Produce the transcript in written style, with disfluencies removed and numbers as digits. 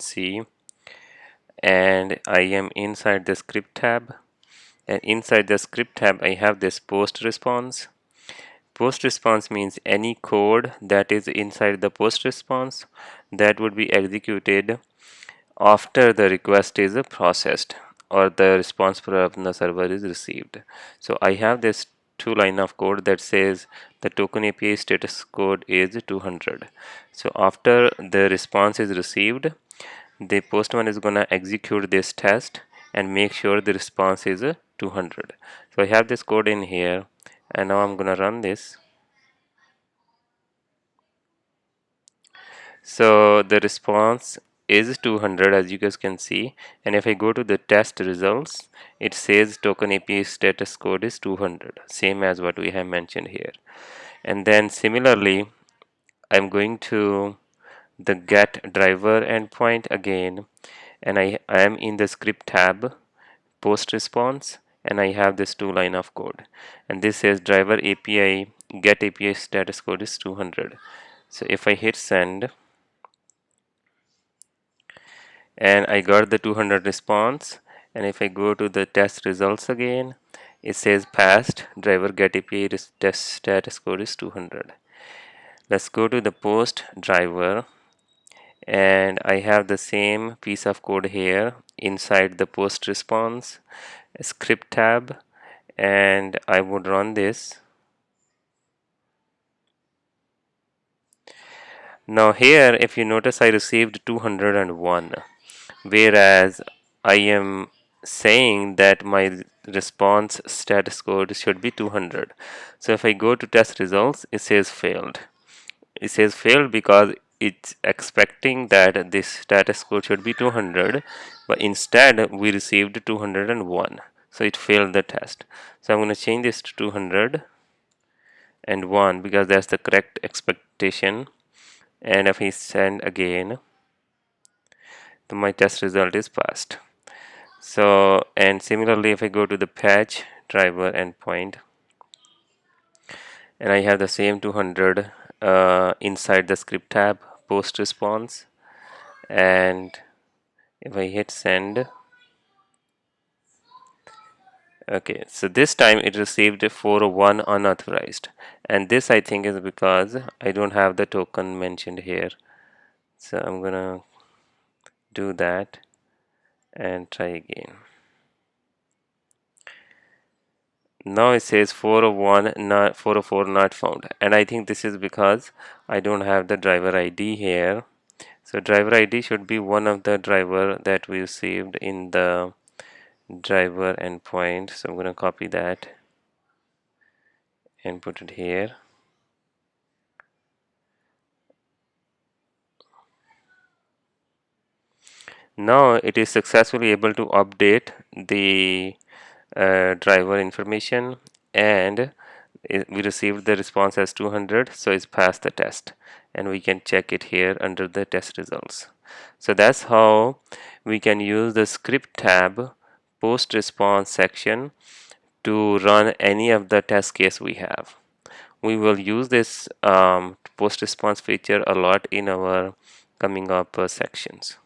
see, and I am inside the script tab, and inside the script tab I have this post response. Post response means any code that is inside the post response that would be executed after the request is processed or the response from the server is received. So I have this two line of code that says the token API status code is 200. So after the response is received, the post one is gonna execute this test and make sure the response is 200. So I have this code in here, and now I'm gonna run this. So the response is 200, as you guys can see, and if I go to the test results, it says token API status code is 200, same as what we have mentioned here. And then similarly, I'm going to the get driver endpoint again, and I am in the script tab, post response, and I have this two line of code, and this says driver API get API status code is 200. So if I hit send, and I got the 200 response, and if I go to the test results again, it says passed, driver get API test status code is 200. Let's go to the post driver, and I have the same piece of code here inside the post response script tab, and I would run this. Now here, if you notice, I received 201, whereas I am saying that my response status code should be 200. So if I go to test results, it says failed. It says failed because it's expecting that this status code should be 200, but instead we received 201. So it failed the test. So I'm going to change this to 201 because that's the correct expectation. And if I send again, then my test result is passed. So, and similarly, if I go to the patch driver endpoint, and I have the same 200 inside the script tab, post response, and if I hit send, okay, so this time it received 401 unauthorized, and this I think is because I don't have the token mentioned here. So I'm gonna do that and try again. Now it says 401 not 404 not found, and I think this is because I don't have the driver ID here. So driver ID should be one of the driver that we received in the driver endpoint. So I'm going to copy that and put it here. Now it is successfully able to update the driver information, and we received the response as 200, so it's passed the test, and we can check it here under the test results. So that's how we can use the script tab post response section to run any of the test case we have. We will use this post response feature a lot in our coming up sections.